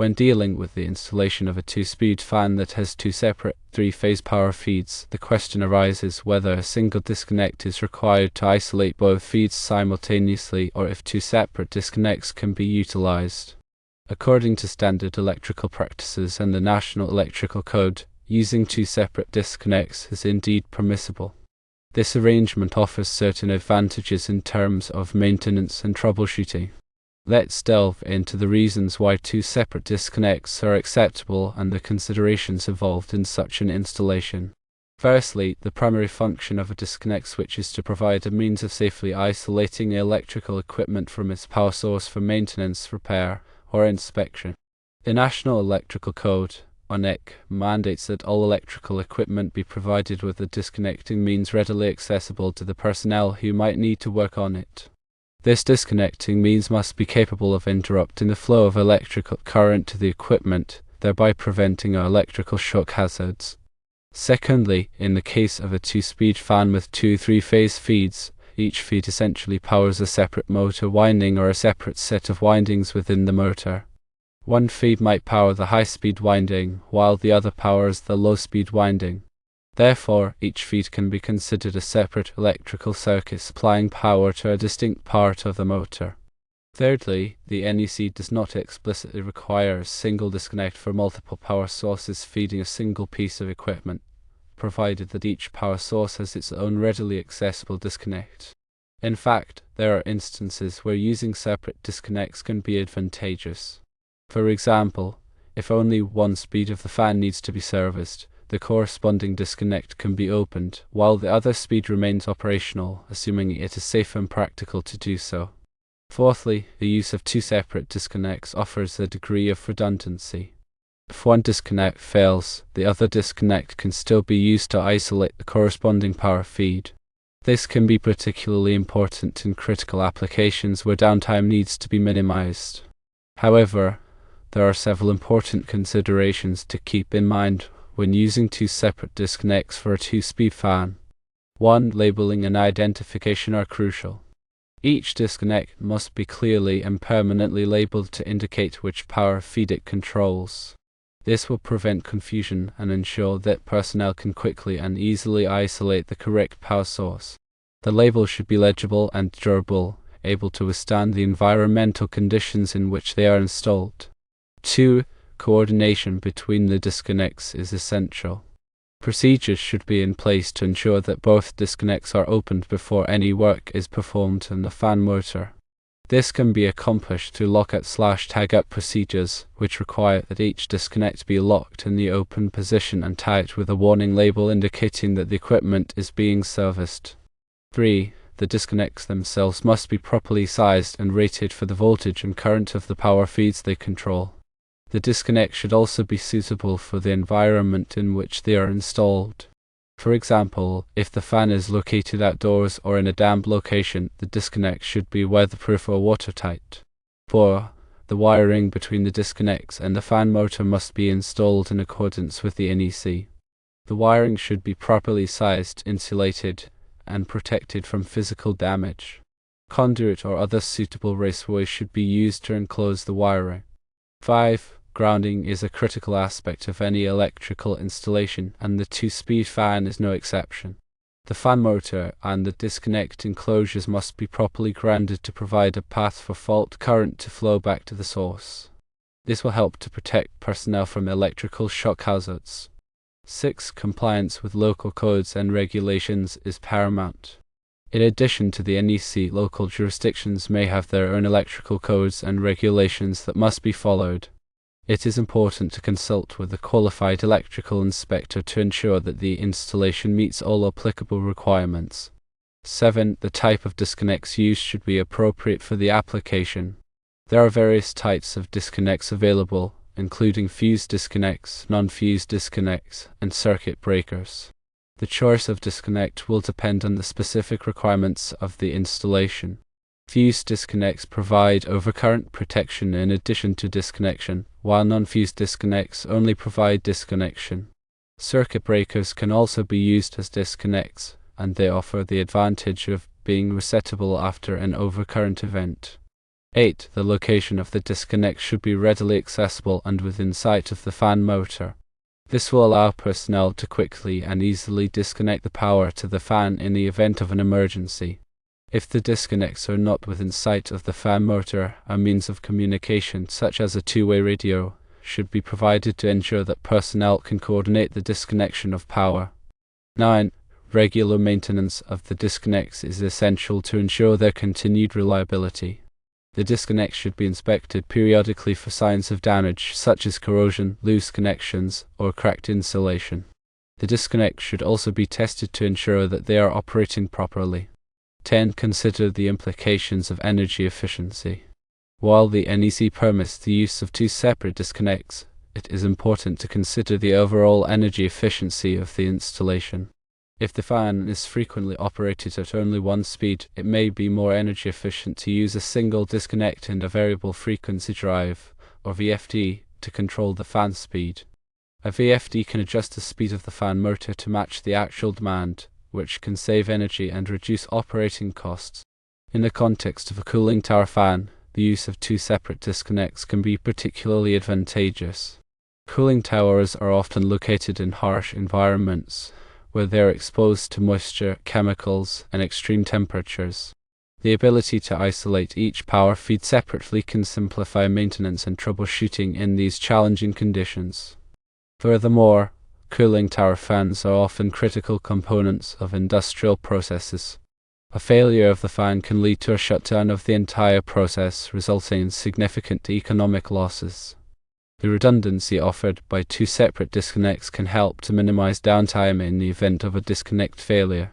When dealing with the installation of a two-speed fan that has two separate three-phase power feeds, the question arises whether a single disconnect is required to isolate both feeds simultaneously or if two separate disconnects can be utilized. According to standard electrical practices and the National Electrical Code, using two separate disconnects is indeed permissible. This arrangement offers certain advantages in terms of maintenance and troubleshooting. Let's delve into the reasons why two separate disconnects are acceptable and the considerations involved in such an installation. Firstly, the primary function of a disconnect switch is to provide a means of safely isolating electrical equipment from its power source for maintenance, repair, or inspection. The National Electrical Code, or NEC, mandates that all electrical equipment be provided with a disconnecting means readily accessible to the personnel who might need to work on it. This disconnecting means must be capable of interrupting the flow of electrical current to the equipment, thereby preventing electrical shock hazards. Secondly, in the case of a two-speed fan with two three-phase feeds, each feed essentially powers a separate motor winding or a separate set of windings within the motor. One feed might power the high-speed winding, while the other powers the low-speed winding. Therefore, each feed can be considered a separate electrical circuit supplying power to a distinct part of the motor. Thirdly, the NEC does not explicitly require a single disconnect for multiple power sources feeding a single piece of equipment, provided that each power source has its own readily accessible disconnect. In fact, there are instances where using separate disconnects can be advantageous. For example, if only one speed of the fan needs to be serviced, the corresponding disconnect can be opened, while the other speed remains operational, assuming it is safe and practical to do so. Fourthly, the use of two separate disconnects offers a degree of redundancy. If one disconnect fails, the other disconnect can still be used to isolate the corresponding power feed. This can be particularly important in critical applications where downtime needs to be minimized. However, there are several important considerations to keep in mind when using two separate disconnects for a two-speed fan. 1. Labeling and identification are crucial. Each disconnect must be clearly and permanently labeled to indicate which power feed it controls. This will prevent confusion and ensure that personnel can quickly and easily isolate the correct power source. The label should be legible and durable, able to withstand the environmental conditions in which they are installed. 2. Coordination between the disconnects is essential. Procedures should be in place to ensure that both disconnects are opened before any work is performed on the fan motor. This can be accomplished through lockout/tagout procedures, which require that each disconnect be locked in the open position and tagged with a warning label indicating that the equipment is being serviced. 3. The disconnects themselves must be properly sized and rated for the voltage and current of the power feeds they control. The disconnect should also be suitable for the environment in which they are installed. For example, if the fan is located outdoors or in a damp location, the disconnect should be weatherproof or watertight. 4. The wiring between the disconnects and the fan motor must be installed in accordance with the NEC. The wiring should be properly sized, insulated, and protected from physical damage. Conduit or other suitable raceway should be used to enclose the wiring. 5. Grounding is a critical aspect of any electrical installation, and the two-speed fan is no exception. The fan motor and the disconnect enclosures must be properly grounded to provide a path for fault current to flow back to the source. This will help to protect personnel from electrical shock hazards. 6. Compliance with local codes and regulations is paramount. In addition to the NEC, local jurisdictions may have their own electrical codes and regulations that must be followed. It is important to consult with a qualified electrical inspector to ensure that the installation meets all applicable requirements. 7. The type of disconnects used should be appropriate for the application. There are various types of disconnects available, including fused disconnects, non-fused disconnects, and circuit breakers. The choice of disconnect will depend on the specific requirements of the installation. Fused disconnects provide overcurrent protection in addition to disconnection, while non-fused disconnects only provide disconnection. Circuit breakers can also be used as disconnects, and they offer the advantage of being resettable after an overcurrent event. 8. The location of the disconnect should be readily accessible and within sight of the fan motor. This will allow personnel to quickly and easily disconnect the power to the fan in the event of an emergency. If the disconnects are not within sight of the fan motor, a means of communication, such as a two-way radio, should be provided to ensure that personnel can coordinate the disconnection of power. 9. Regular maintenance of the disconnects is essential to ensure their continued reliability. The disconnects should be inspected periodically for signs of damage, such as corrosion, loose connections, or cracked insulation. The disconnects should also be tested to ensure that they are operating properly. 10. Consider the implications of energy efficiency. While the NEC permits the use of two separate disconnects, it is important to consider the overall energy efficiency of the installation. If the fan is frequently operated at only one speed, it may be more energy efficient to use a single disconnect and a variable frequency drive, or VFD, to control the fan speed. A VFD can adjust the speed of the fan motor to match the actual demand, which can save energy and reduce operating costs. In the context of a cooling tower fan, the use of two separate disconnects can be particularly advantageous. Cooling towers are often located in harsh environments, where they are exposed to moisture, chemicals, and extreme temperatures. The ability to isolate each power feed separately can simplify maintenance and troubleshooting in these challenging conditions. Furthermore, cooling tower fans are often critical components of industrial processes. A failure of the fan can lead to a shutdown of the entire process, resulting in significant economic losses. The redundancy offered by two separate disconnects can help to minimize downtime in the event of a disconnect failure.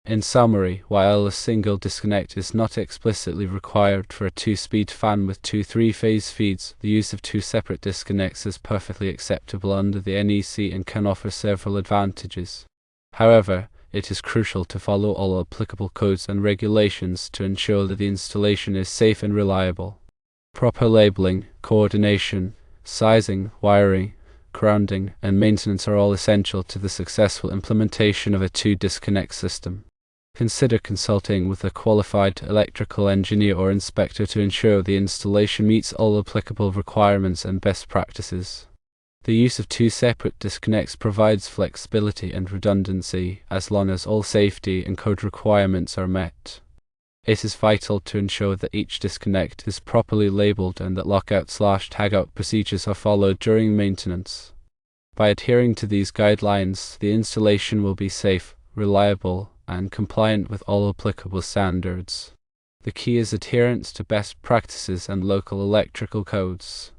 In summary, while a single disconnect is not explicitly required for a two-speed fan with two three-phase feeds, the use of two separate disconnects is perfectly acceptable under the NEC and can offer several advantages. However, it is crucial to follow all applicable codes and regulations to ensure that the installation is safe and reliable. Proper labeling, coordination, sizing, wiring, grounding, and maintenance are all essential to the successful implementation of a two-disconnect system. Consider consulting with a qualified electrical engineer or inspector to ensure the installation meets all applicable requirements and best practices. The use of two separate disconnects provides flexibility and redundancy as long as all safety and code requirements are met. It is vital to ensure that each disconnect is properly labeled and that lockout/tagout procedures are followed during maintenance. By adhering to these guidelines, the installation will be safe, reliable, and compliant with all applicable standards. The key is adherence to best practices and local electrical codes.